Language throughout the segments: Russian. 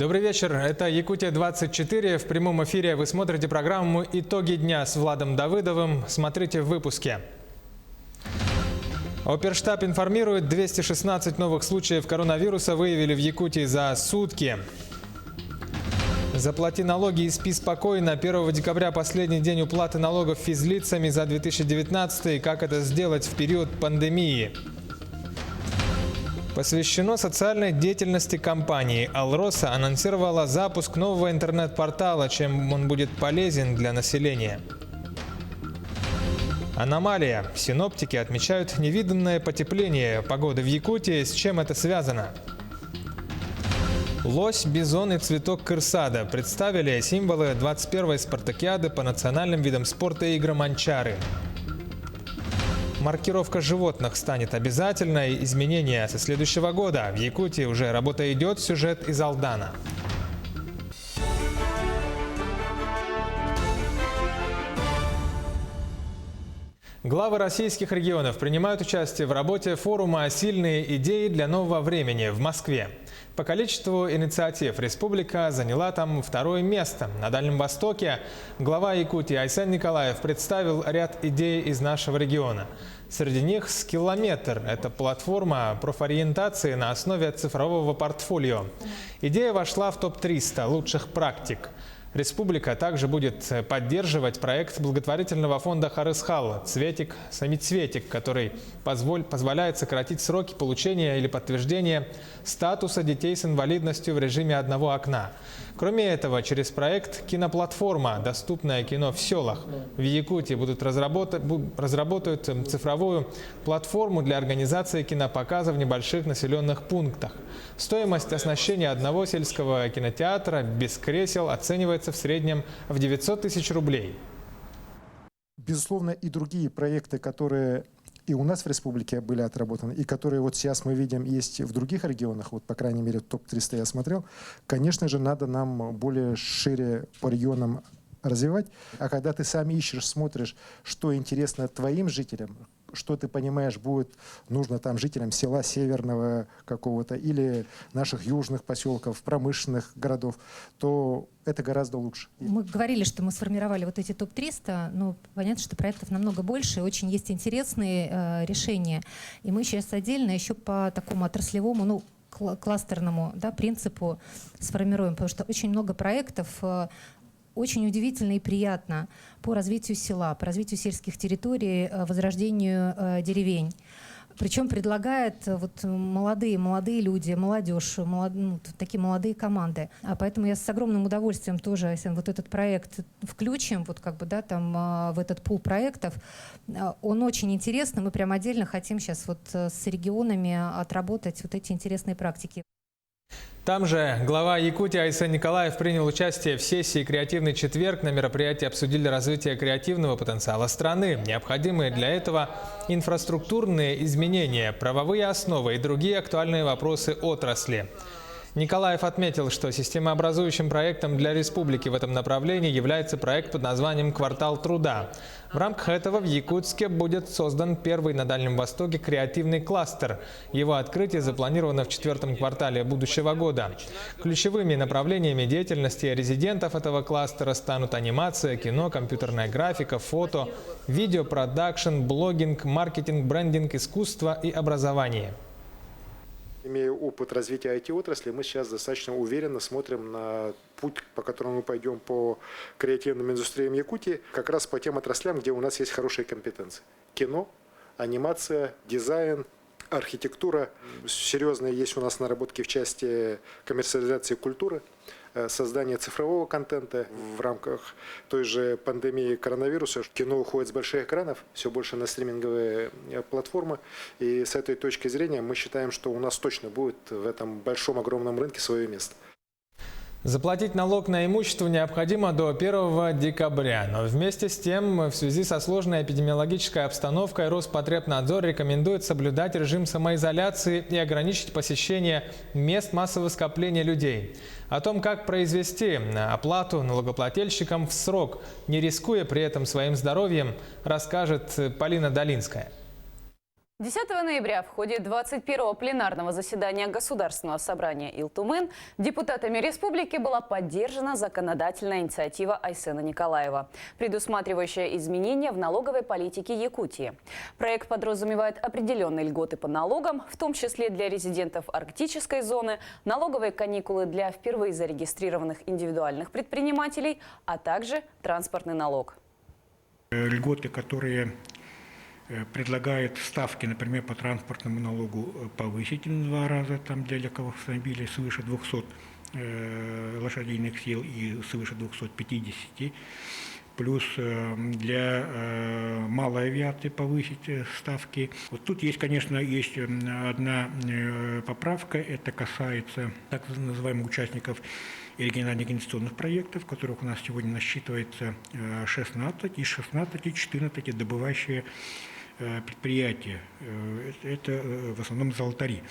Добрый вечер. Это Якутия-24. В прямом эфире вы смотрите программу «Итоги дня» с Владом Давыдовым. Смотрите в выпуске. Оперштаб информирует, 216 новых случаев коронавируса выявили в Якутии за сутки. Заплати налоги и спи спокойно. 1 декабря последний день уплаты налогов физлицами за 2019. Как это сделать в период пандемии? Посвящено социальной деятельности компании. «Алроса» анонсировала запуск нового интернет-портала, чем он будет полезен для населения. Аномалия. Синоптики отмечают невиданное потепление погоды в Якутии. С чем это связано? Лось, бизон и цветок кырсада представили символы 21-й спартакиады по национальным видам спорта и играм анчары. Маркировка животных станет обязательной. Изменения со следующего года. В Якутии уже работа идет. Сюжет из Алдана. Главы российских регионов принимают участие в работе форума «Сильные идеи для нового времени» в Москве. По количеству инициатив республика заняла там второе место. На Дальнем Востоке глава Якутии Айсен Николаев представил ряд идей из нашего региона. Среди них «Скиллометр» – это платформа профориентации на основе цифрового портфолио. Идея вошла в топ-300 лучших практик. Республика также будет поддерживать проект благотворительного фонда «Харысхал» «Самицветик», который позволяет сократить сроки получения или подтверждения статуса детей с инвалидностью в режиме одного окна. Кроме этого, через проект «Киноплатформа. Доступное кино в селах» в Якутии разработают цифровую платформу для организации кинопоказа в небольших населенных пунктах. Стоимость оснащения одного сельского кинотеатра без кресел оценивается в среднем в 900 тысяч рублей. Безусловно, и другие проекты, которые и у нас в республике были отработаны, и которые вот сейчас мы видим есть в других регионах, вот по крайней мере топ-300 я смотрел, конечно же, надо нам более шире по регионам развивать. А когда ты сам ищешь, смотришь, что интересно твоим жителям, что ты понимаешь будет нужно там жителям села северного какого-то или наших южных поселков, промышленных городов, то это гораздо лучше. Мы говорили, что мы сформировали вот эти топ-300, но понятно, что проектов намного больше, очень есть интересные решения. И мы сейчас отдельно еще по такому отраслевому, кластерному принципу сформируем, потому что очень много проектов, очень удивительно и приятно по развитию села, по развитию сельских территорий, возрождению деревень. Причем предлагают вот молодые люди, молодежь, такие молодые команды. Поэтому я с огромным удовольствием тоже вот этот проект включим, вот как бы, там в этот пул проектов. Он очень интересный, мы прям отдельно хотим сейчас вот с регионами отработать вот эти интересные практики. Там же глава Якутии Айсен Николаев принял участие в сессии «Креативный четверг». На мероприятии обсудили развитие креативного потенциала страны, необходимые для этого инфраструктурные изменения, правовые основы и другие актуальные вопросы отрасли. Николаев отметил, что системообразующим проектом для республики в этом направлении является проект под названием «Квартал труда». В рамках этого в Якутске будет создан первый на Дальнем Востоке креативный кластер. Его открытие запланировано в 4-м квартале будущего года. Ключевыми направлениями деятельности резидентов этого кластера станут анимация, кино, компьютерная графика, фото, видеопродакшн, блогинг, маркетинг, брендинг, искусство и образование. Имея опыт развития IT-отрасли, мы сейчас достаточно уверенно смотрим на путь, по которому мы пойдем по креативным индустриям Якутии, как раз по тем отраслям, где у нас есть хорошие компетенции. Кино, анимация, дизайн, архитектура. Серьезные есть у нас наработки в части коммерциализации культуры, создания цифрового контента в рамках той же пандемии коронавируса. Кино уходит с больших экранов, все больше на стриминговые платформы. И с этой точки зрения мы считаем, что у нас точно будет в этом большом, огромном рынке свое место. Заплатить налог на имущество необходимо до 1 декабря. Но вместе с тем, в связи со сложной эпидемиологической обстановкой, Роспотребнадзор рекомендует соблюдать режим самоизоляции и ограничить посещение мест массового скопления людей. О том, как произвести оплату налогоплательщикам в срок, не рискуя при этом своим здоровьем, расскажет Полина Долинская. 10 ноября в ходе 21-го пленарного заседания Государственного собрания Илтумен депутатами республики была поддержана законодательная инициатива Айсена Николаева, предусматривающая изменения в налоговой политике Якутии. Проект подразумевает определенные льготы по налогам, в том числе для резидентов арктической зоны, налоговые каникулы для впервые зарегистрированных индивидуальных предпринимателей, а также транспортный налог. Льготы, которые предлагает ставки, например, по транспортному налогу повысить в 2 раза там для легковых автомобилей свыше 200 лошадиных сил и свыше 250. Плюс для малой авиации повысить ставки. Вот тут есть, конечно, есть одна поправка. Это касается так называемых участников региональных инвестиционных проектов, которых у нас сегодня насчитывается 16, из 16 14 добывающие предприятия. Это в основном золотари.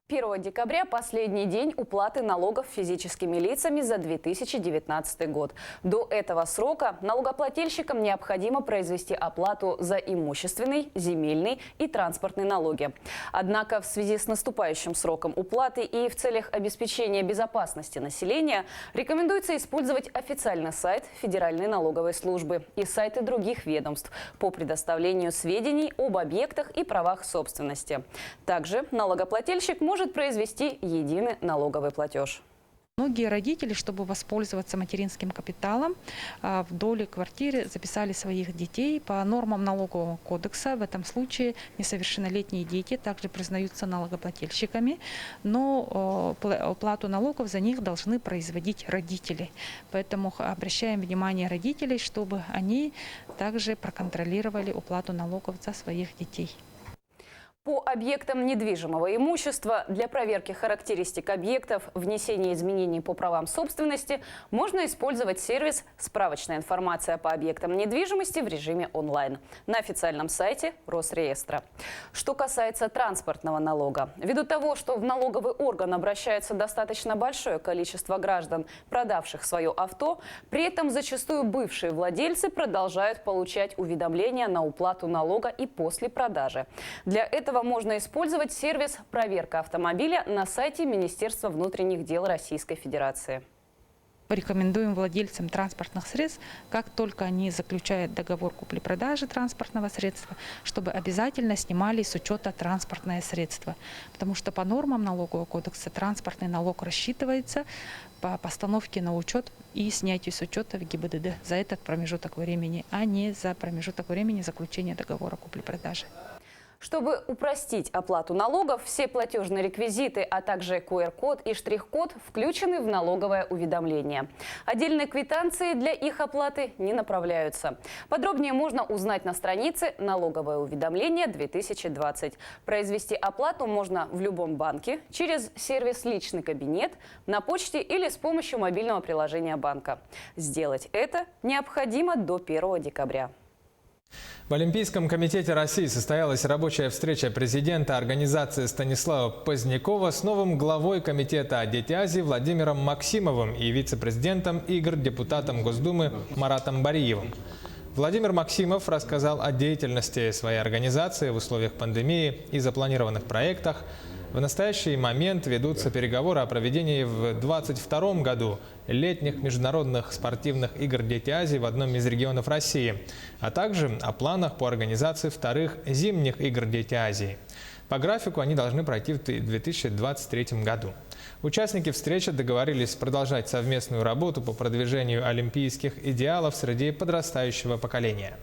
1 декабря – последний день уплаты налогов физическими лицами за 2019 год. До этого срока налогоплательщикам необходимо произвести оплату за имущественный, земельный и транспортный налоги. Однако в связи с наступающим сроком уплаты и в целях обеспечения безопасности населения рекомендуется использовать официальный сайт Федеральной налоговой службы и сайты других ведомств по предоставлению сведений об объектах и правах собственности. Также налогоплательщик может произвести единый налоговый платеж. Многие родители, чтобы воспользоваться материнским капиталом, в доле квартиры записали своих детей по нормам налогового кодекса. В этом случае несовершеннолетние дети также признаются налогоплательщиками, но уплату налогов за них должны производить родители. Поэтому обращаем внимание родителей, чтобы они также проконтролировали уплату налогов за своих детей. По объектам недвижимого имущества для проверки характеристик объектов, внесения изменений по правам собственности можно использовать сервис «Справочная информация по объектам недвижимости» в режиме онлайн на официальном сайте Росреестра. Что касается транспортного налога, ввиду того, что в налоговый орган обращается достаточно большое количество граждан, продавших свое авто, при этом зачастую бывшие владельцы продолжают получать уведомления на уплату налога и после продажи. Для этого можно использовать сервис «Проверка автомобиля» на сайте Министерства внутренних дел Российской Федерации. Рекомендуем владельцам транспортных средств, как только они заключают договор купли-продажи транспортного средства, чтобы обязательно снимали с учета транспортное средство. Потому что по нормам налогового кодекса транспортный налог рассчитывается по постановке на учет и снятию с учета в ГИБДД за этот промежуток времени, а не за промежуток времени заключения договора купли-продажи. Чтобы упростить оплату налогов, все платежные реквизиты, а также QR-код и штрих-код включены в налоговое уведомление. Отдельные квитанции для их оплаты не направляются. Подробнее можно узнать на странице «Налоговое уведомление 2020». Произвести оплату можно в любом банке, через сервис «Личный кабинет», на почте или с помощью мобильного приложения банка. Сделать это необходимо до 1 декабря. В Олимпийском комитете России состоялась рабочая встреча президента организации Станислава Позднякова с новым главой комитета Детязи Владимиром Максимовым и вице-президентом игр депутатом Госдумы Маратом Бариевым. Владимир Максимов рассказал о деятельности своей организации в условиях пандемии и запланированных проектах. В настоящий момент ведутся переговоры о проведении в 2022 году летних международных спортивных игр Дети-Азии в одном из регионов России, а также о планах по организации вторых зимних игр Дети-Азии. По графику они должны пройти в 2023 году. Участники встречи договорились продолжать совместную работу по продвижению олимпийских идеалов среди подрастающего поколения.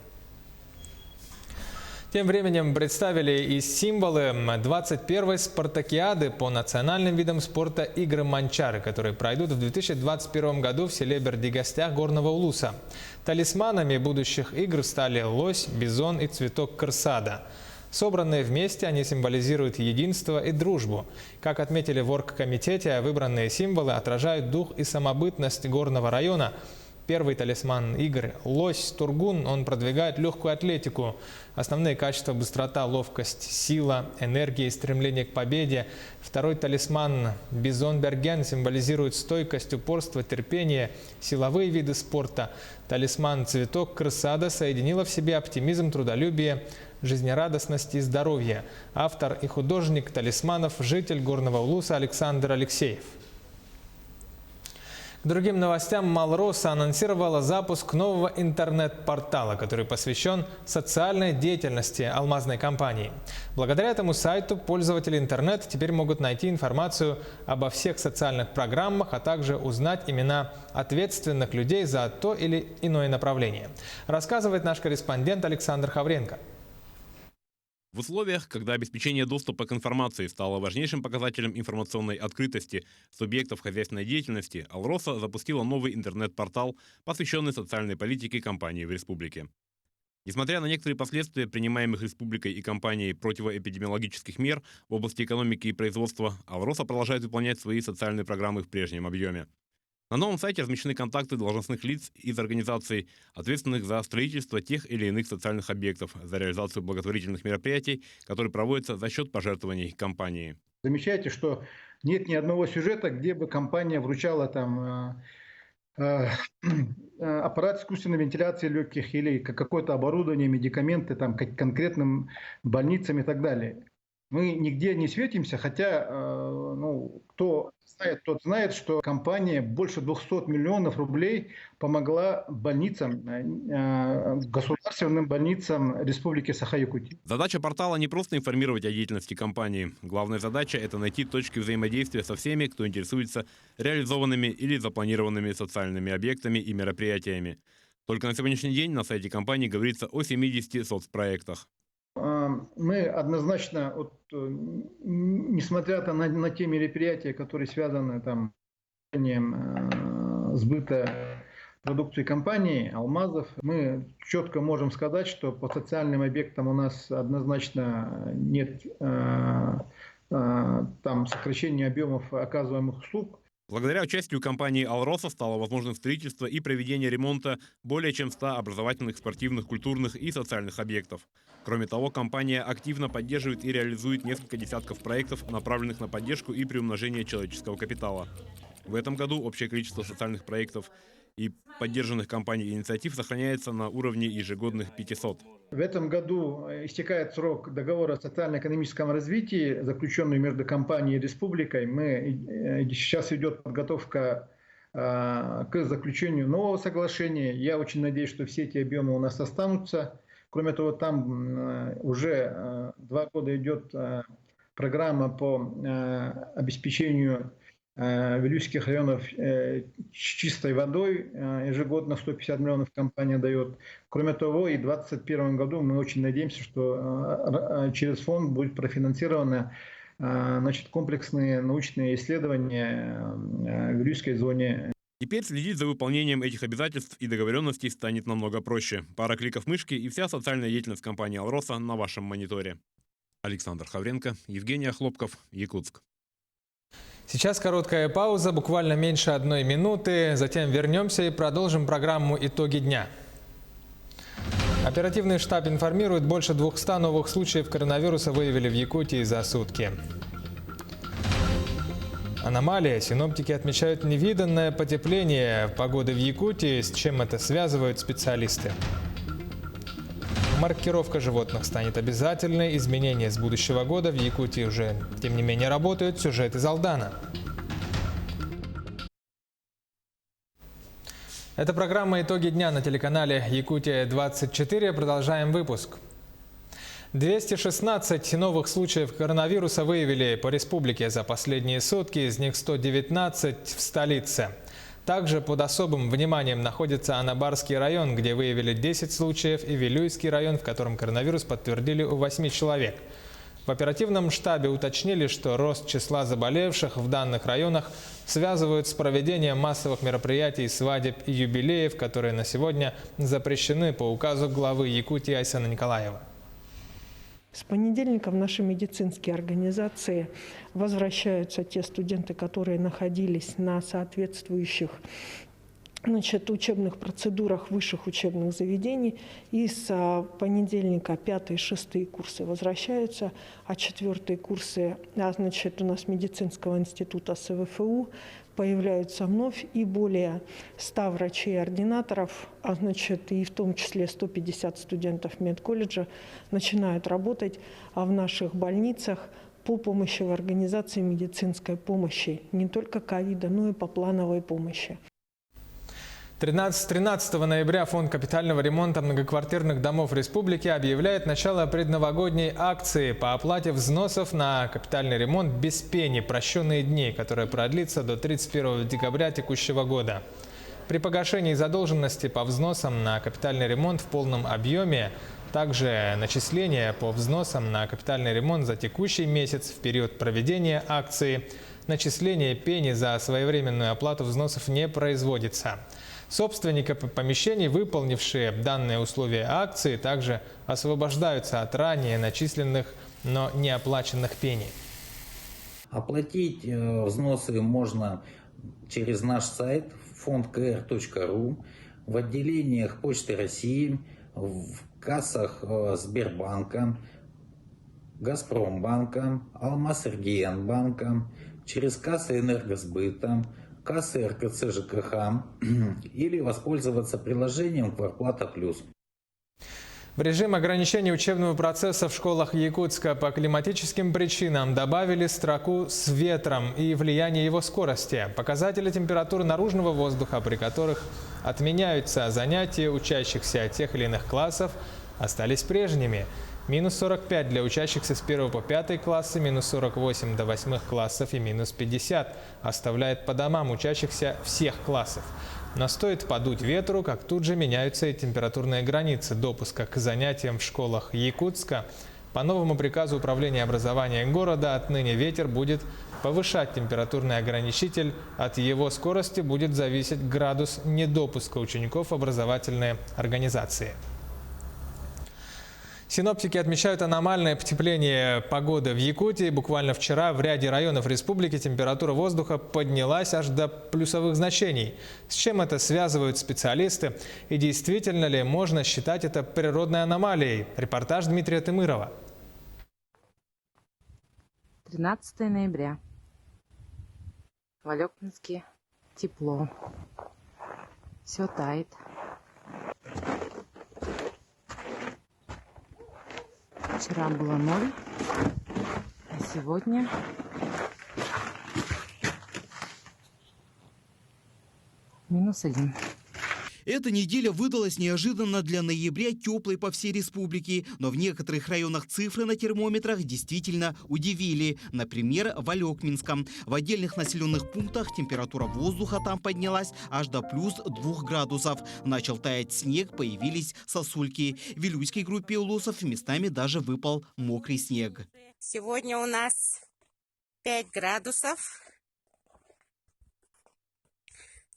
Тем временем представили и символы 21-й спартакиады по национальным видам спорта «Игры Манчары», которые пройдут в 2021 году в селе Бердигостях Горного Улуса. Талисманами будущих игр стали лось, бизон и цветок кырсада. Собранные вместе, они символизируют единство и дружбу. Как отметили в оргкомитете, выбранные символы отражают дух и самобытность горного района, Первый талисман игр – лось, тургун, он продвигает легкую атлетику. Основные качества – быстрота, ловкость, сила, энергия и стремление к победе. Второй талисман – бизон берген символизирует стойкость, упорство, терпение, силовые виды спорта. Талисман цветок крысада соединила в себе оптимизм, трудолюбие, жизнерадостность и здоровье. Автор и художник талисманов – житель Горного Улуса Александр Алексеев. К другим новостям, Малроса анонсировала запуск нового интернет-портала, который посвящен социальной деятельности алмазной компании. Благодаря этому сайту пользователи интернета теперь могут найти информацию обо всех социальных программах, а также узнать имена ответственных людей за то или иное направление. Рассказывает наш корреспондент Александр Хавренко. В условиях, когда обеспечение доступа к информации стало важнейшим показателем информационной открытости субъектов хозяйственной деятельности, Алроса запустила новый интернет-портал, посвященный социальной политике компании в республике. Несмотря на некоторые последствия принимаемых республикой и компанией противоэпидемиологических мер в области экономики и производства, Алроса продолжает выполнять свои социальные программы в прежнем объеме. На новом сайте размещены контакты должностных лиц из организаций, ответственных за строительство тех или иных социальных объектов, за реализацию благотворительных мероприятий, которые проводятся за счет пожертвований компании. Замечайте, что нет ни одного сюжета, где бы компания вручала аппарат искусственной вентиляции легких или какое-то оборудование, медикаменты конкретным больницам и так далее. Мы нигде не светимся, хотя кто знает, тот знает, что компания больше 200 миллионов рублей помогла больницам, государственным больницам Республики Саха-Якутия. Задача портала не просто информировать о деятельности компании. Главная задача – это найти точки взаимодействия со всеми, кто интересуется реализованными или запланированными социальными объектами и мероприятиями. Только на сегодняшний день на сайте компании говорится о 70 соцпроектах. Мы однозначно, несмотря на те мероприятия, которые связаны с сбыта продукции компании, алмазов, мы четко можем сказать, что по социальным объектам у нас однозначно нет сокращения объемов оказываемых услуг. Благодаря участию компании «Алроса» стало возможным строительство и проведение ремонта более чем 100 образовательных, спортивных, культурных и социальных объектов. Кроме того, компания активно поддерживает и реализует несколько десятков проектов, направленных на поддержку и приумножение человеческого капитала. В этом году общее количество социальных проектов и поддержанных компанией инициатив сохраняется на уровне ежегодных 500. В этом году истекает срок договора о социально-экономическом развитии, заключенный между компанией и республикой. Сейчас идет подготовка к заключению нового соглашения. Я очень надеюсь, что все эти объемы у нас останутся. Кроме того, там уже 2 года идет программа по обеспечению Вилюйских районов чистой водой. Ежегодно 150 миллионов компания дает. Кроме того, и в 2021 году мы очень надеемся, что через фонд будет профинансировано комплексные научные исследования в Вилюйской зоне. Теперь следить за выполнением этих обязательств и договоренностей станет намного проще. Пара кликов мышки и вся социальная деятельность компании «Алроса» на вашем мониторе. Александр Хавренко, Евгений Охлопков, Якутск. Сейчас короткая пауза, буквально меньше 1 минуты. Затем вернемся и продолжим программу «Итоги дня». Оперативный штаб информирует, больше 200 новых случаев коронавируса выявили в Якутии за сутки. Аномалия. Синоптики отмечают невиданное потепление погоды в Якутии. С чем это связывают специалисты? Маркировка животных станет обязательной. Изменения с будущего года в Якутии уже, тем не менее, работают. Сюжет из Алдана. Это программа «Итоги дня» на телеканале «Якутия-24». Продолжаем выпуск. 216 новых случаев коронавируса выявили по республике за последние сутки, из них 119 в столице. Также под особым вниманием находится Анабарский район, где выявили 10 случаев, и Вилюйский район, в котором коронавирус подтвердили у 8 человек. В оперативном штабе уточнили, что рост числа заболевших в данных районах связывают с проведением массовых мероприятий, свадеб и юбилеев, которые на сегодня запрещены по указу главы Якутии Айсена Николаева. С понедельника в наши медицинские организации возвращаются те студенты, которые находились на соответствующих учебных процедурах высших учебных заведений. И с понедельника 5-е и 6-е курсы возвращаются, а 4-е курсы у нас медицинского института СВФУ появляются вновь, и более 100 врачей и ординаторов, и в том числе 150 студентов медколледжа начинают работать в наших больницах по помощи в организации медицинской помощи, не только ковида, но и по плановой помощи. 13 ноября Фонд капитального ремонта многоквартирных домов республики объявляет начало предновогодней акции по оплате взносов на капитальный ремонт без пени «Прощенные дни», которая продлится до 31 декабря текущего года. При погашении задолженности по взносам на капитальный ремонт в полном объеме, также начисления по взносам на капитальный ремонт за текущий месяц в период проведения акции, начисление пени за своевременную оплату взносов не производится. Собственники помещений, выполнившие данные условия акции, также освобождаются от ранее начисленных, но не оплаченных пений. Оплатить взносы можно через наш сайт fondkr.ru, в отделениях Почты России, в кассах Сбербанка, Газпромбанка, Алмаз-Эргиен-банка, через кассы Энергосбыта, кассы РКЦ ЖКХ или воспользоваться приложением «Квартплата Плюс». В режим ограничения учебного процесса в школах Якутска по климатическим причинам добавили строку с ветром и влияние его скорости. Показатели температуры наружного воздуха, при которых отменяются занятия учащихся тех или иных классов, остались прежними. Минус 45 для учащихся с 1 по 5 классы, минус 48 до 8 классов и минус 50 оставляет по домам учащихся всех классов. Но стоит подуть ветру, как тут же меняются и температурные границы допуска к занятиям в школах Якутска. По новому приказу Управления образования города отныне ветер будет повышать температурный ограничитель. От его скорости будет зависеть градус недопуска учеников в образовательные организации. Синоптики отмечают аномальное потепление погоды в Якутии. Буквально вчера в ряде районов республики температура воздуха поднялась аж до плюсовых значений. С чем это связывают специалисты? И действительно ли можно считать это природной аномалией? Репортаж Дмитрия Тымырова. 13 ноября. В Алекнинске тепло. Все тает. Вчера было 0, а сегодня -1. Эта неделя выдалась неожиданно для ноября теплой по всей республике, но в некоторых районах цифры на термометрах действительно удивили. Например, в Алекминском. В отдельных населенных пунктах температура воздуха там поднялась аж до плюс 2 градусов. Начал таять снег, появились сосульки. В Вилюйской группе улусов местами даже выпал мокрый снег. Сегодня у нас 5 градусов.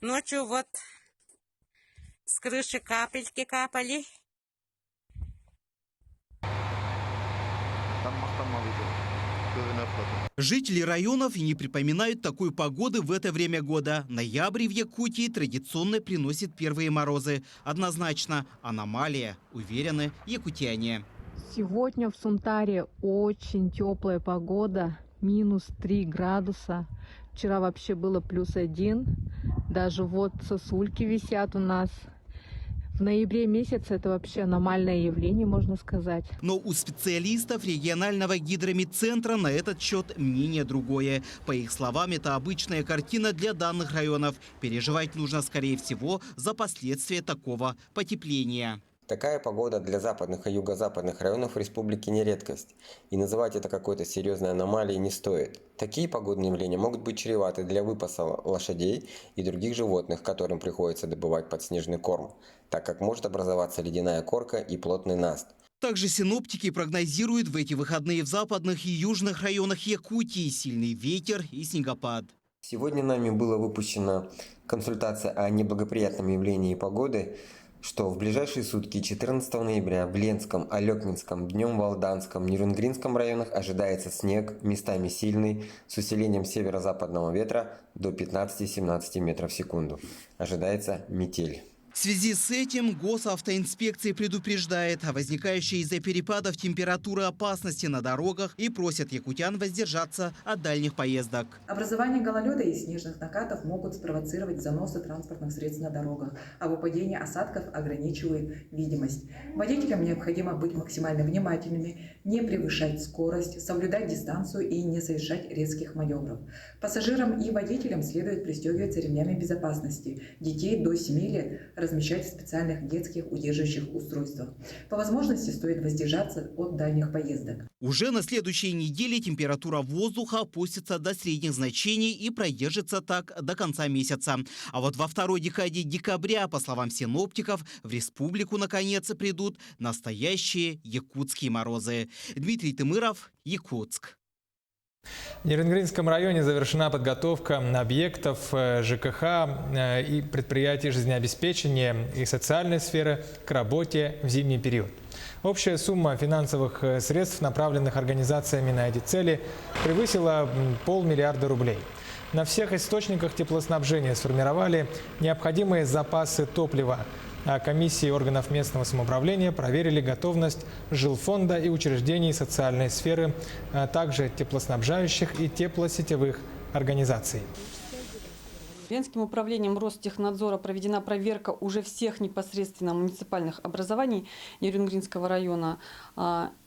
Ночью вот с крыши капельки капали. Жители районов и не припоминают такой погоды в это время года. Ноябрь в Якутии традиционно приносит первые морозы. Однозначно аномалия, уверены якутяне. Сегодня в Сунтаре очень теплая погода, -3 градуса. Вчера вообще было +1. Даже вот сосульки висят у нас. В ноябре месяце это вообще аномальное явление, можно сказать. Но у специалистов регионального гидромедцентра на этот счет мнение другое. По их словам, это обычная картина для данных районов. Переживать нужно, скорее всего, за последствия такого потепления. Такая погода для западных и юго-западных районов республики не редкость. И называть это какой-то серьезной аномалией не стоит. Такие погодные явления могут быть чреваты для выпаса лошадей и других животных, которым приходится добывать подснежный корм, так как может образоваться ледяная корка и плотный наст. Также синоптики прогнозируют в эти выходные в западных и южных районах Якутии сильный ветер и снегопад. Сегодня нами была выпущена консультация о неблагоприятном явлении погоды, что в ближайшие сутки 14 ноября в Ленском, Алекминском, Днем Валданском, Нерюнгринском районах ожидается снег, местами сильный, с усилением северо-западного ветра до 15-17 метров в секунду. Ожидается метель. В связи с этим госавтоинспекция предупреждает о возникающей из-за перепадов температуры опасности на дорогах и просят якутян воздержаться от дальних поездок. Образование гололеда и снежных накатов могут спровоцировать заносы транспортных средств на дорогах, а выпадение осадков ограничивает видимость. Водителям необходимо быть максимально внимательными, не превышать скорость, соблюдать дистанцию и не совершать резких маневров. Пассажирам и водителям следует пристегиваться ремнями безопасности. Детей до 7 лет размещать в специальных детских удерживающих устройствах. По возможности стоит воздержаться от дальних поездок. Уже на следующей неделе температура воздуха опустится до средних значений и продержится так до конца месяца. А вот во второй декаде декабря, по словам синоптиков, в республику наконец придут настоящие якутские морозы. Дмитрий Тымыров, Якутск. В Нерюнгринском районе завершена подготовка объектов ЖКХ и предприятий жизнеобеспечения и социальной сферы к работе в зимний период. Общая сумма финансовых средств, направленных организациями на эти цели, превысила 500 миллиарда рублей. На всех источниках теплоснабжения сформировали необходимые запасы топлива. А комиссии органов местного самоуправления проверили готовность жилфонда и учреждений социальной сферы, а также теплоснабжающих и теплосетевых организаций. Ленским управлением Ростехнадзора проведена проверка уже всех непосредственно муниципальных образований Нерюнгринского района.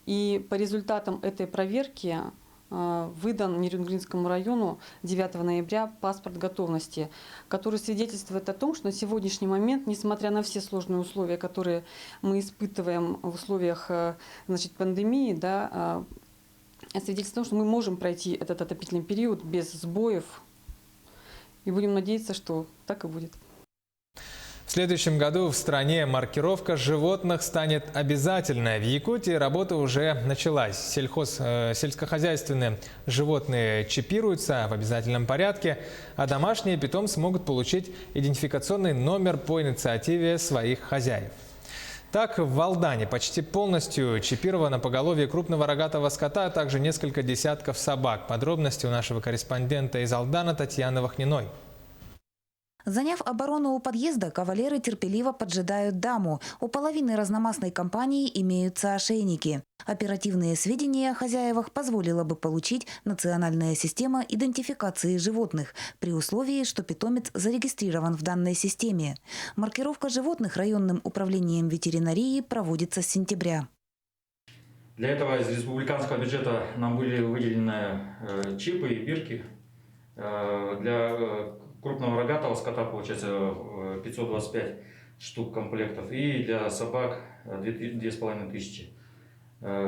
И по результатам этой проверки выдан Нерюнгринскому району 9 ноября паспорт готовности, который свидетельствует о том, что на сегодняшний момент, несмотря на все сложные условия, которые мы испытываем в условиях пандемии, свидетельствует о том, что мы можем пройти этот отопительный период без сбоев. И будем надеяться, что так и будет. В следующем году в стране маркировка животных станет обязательной. В Якутии работа уже началась. Сельскохозяйственные животные чипируются в обязательном порядке, а домашние питомцы могут получить идентификационный номер по инициативе своих хозяев. Так, в Валдане почти полностью чипировано поголовье крупного рогатого скота, а также несколько десятков собак. Подробности у нашего корреспондента из Алдана Татьяны Вахниной. Заняв оборону у подъезда, кавалеры терпеливо поджидают даму. У половины разномастной компании имеются ошейники. Оперативные сведения о хозяевах позволила бы получить национальная система идентификации животных, при условии, что питомец зарегистрирован в данной системе. Маркировка животных районным управлением ветеринарии проводится с сентября. Для этого из республиканского бюджета нам были выделены чипы и бирки. Для крупного рогатого скота, получается, 525 штук комплектов. И для собак 2500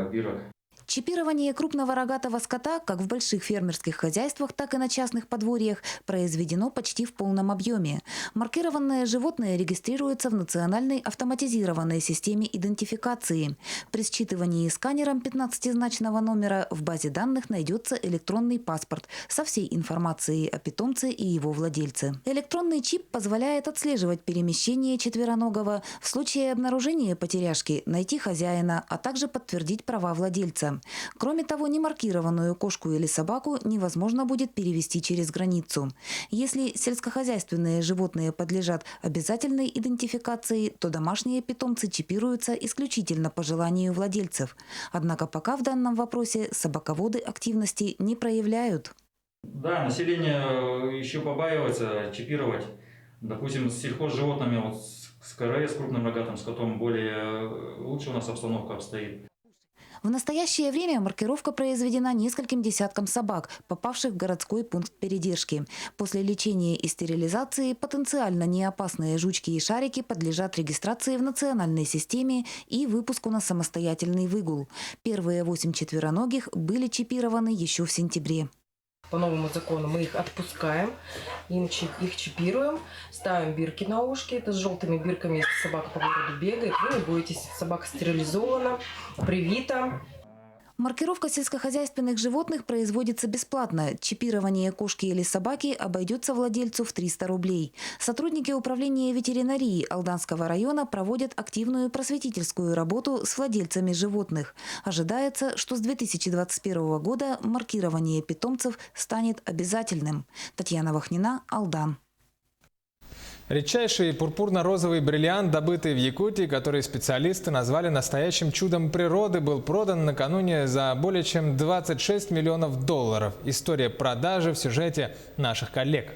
бирок. Чипирование крупного рогатого скота как в больших фермерских хозяйствах, так и на частных подворьях произведено почти в полном объеме. Маркированное животное регистрируется в национальной автоматизированной системе идентификации. При считывании сканером 15-значного номера в базе данных найдется электронный паспорт со всей информацией о питомце и его владельце. Электронный чип позволяет отслеживать перемещение четвероногого, в случае обнаружения потеряшки найти хозяина, а также подтвердить права владельца. Кроме того, немаркированную кошку или собаку невозможно будет перевести через границу. Если сельскохозяйственные животные подлежат обязательной идентификации, то домашние питомцы чипируются исключительно по желанию владельцев. Однако пока в данном вопросе собаководы активности не проявляют. Да, население еще побаивается чипировать. Допустим, с сельхозживотными, с КРС, с крупным рогатым скотом, лучше у нас обстановка обстоит. В настоящее время маркировка произведена нескольким десяткам собак, попавших в городской пункт передержки. После лечения и стерилизации потенциально неопасные жучки и шарики подлежат регистрации в национальной системе и выпуску на самостоятельный выгул. Первые 8 четвероногих были чипированы еще в сентябре. По новому закону мы их отпускаем, их чипируем, ставим бирки на ушки. Это с желтыми бирками, если собака по городу бегает, вы не боитесь, собака стерилизована, привита. Маркировка сельскохозяйственных животных производится бесплатно. Чипирование кошки или собаки обойдется владельцу в 300 рублей. Сотрудники управления ветеринарии Алданского района проводят активную просветительскую работу с владельцами животных. Ожидается, что с 2021 года маркирование питомцев станет обязательным. Татьяна Вахнина, Алдан. Редчайший пурпурно-розовый бриллиант, добытый в Якутии, который специалисты назвали настоящим чудом природы, был продан накануне за более чем 26 миллионов долларов. История продажи в сюжете наших коллег.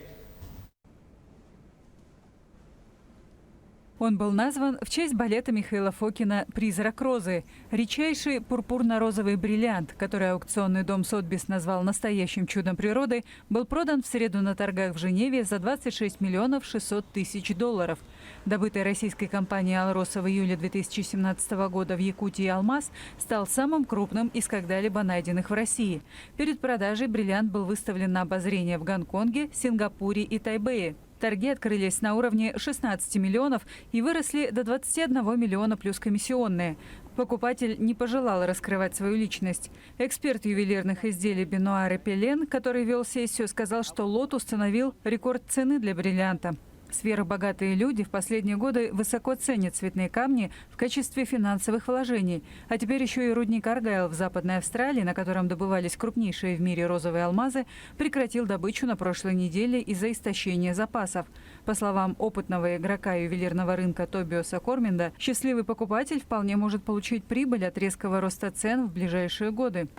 Он был назван в честь балета Михаила Фокина «Призрак розы». Редчайший пурпурно-розовый бриллиант, который аукционный дом Сотбис назвал настоящим чудом природы, был продан в среду на торгах в Женеве за 26 миллионов 600 тысяч долларов. Добытый российской компанией «Алроса» в июле 2017 года в Якутии алмаз стал самым крупным из когда-либо найденных в России. Перед продажей бриллиант был выставлен на обозрение в Гонконге, Сингапуре и Тайбэе. Торги открылись на уровне 16 миллионов и выросли до 21 миллиона плюс комиссионные. Покупатель не пожелал раскрывать свою личность. Эксперт ювелирных изделий Бенуар Пелен, который вел сессию, сказал, что лот установил рекорд цены для бриллианта. Сверхбогатые люди в последние годы высоко ценят цветные камни в качестве финансовых вложений. А теперь еще и рудник Аргайл в Западной Австралии, на котором добывались крупнейшие в мире розовые алмазы, прекратил добычу на прошлой неделе из-за истощения запасов. По словам опытного игрока ювелирного рынка Тобиаса Корминда, счастливый покупатель вполне может получить прибыль от резкого роста цен в ближайшие годы.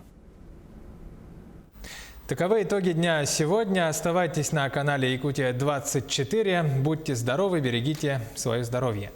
Таковы итоги дня сегодня. Оставайтесь на канале Якутия 24. Будьте здоровы, берегите свое здоровье.